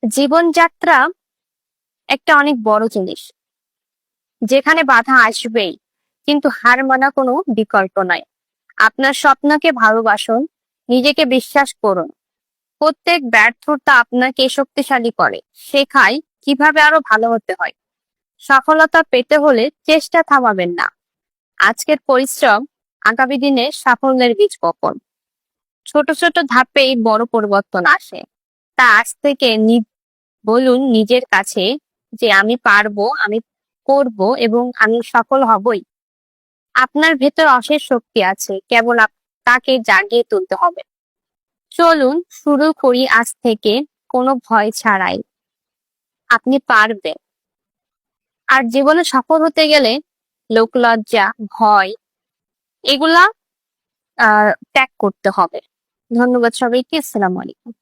জীবনযাত্রা একটা অনেক বড় জিনিস, যেখানে বাধা আসবেই, কিন্তু হার মানা কোনো বিকল্প নয়। আপনার স্বপ্নকে ভালোবাসুন, নিজেকে বিশ্বাস করুন। প্রত্যেক ব্যর্থতা আপনাকে শক্তিশালী করে, শেখায় কিভাবে আরো ভালো হতে হয়। সফলতা পেতে হলে চেষ্টা থামাবেন না। আজকের পরিশ্রম আগামী দিনে সাফল্যের বীজ বপন। ছোট ছোট ধাপেই বড় পরিবর্তন আসে। তা আজ থেকে বলুন নিজের কাছে যে আমি পারবো, আমি করব এবং আমি সফল হবই। আপনার ভেতর অশেষ শক্তি আছে, কেবল তাকে জাগিয়ে তুলতে হবে। চলুন শুরু করি আজ থেকে, কোনো ভয় ছাড়াই। আপনি পারবেন। আর জীবনে সফল হতে গেলে লোকলজ্জা, ভয়, এগুলা ত্যাগ করতে হবে। ধন্যবাদ সবাইকে। আসসালামু আলাইকুম।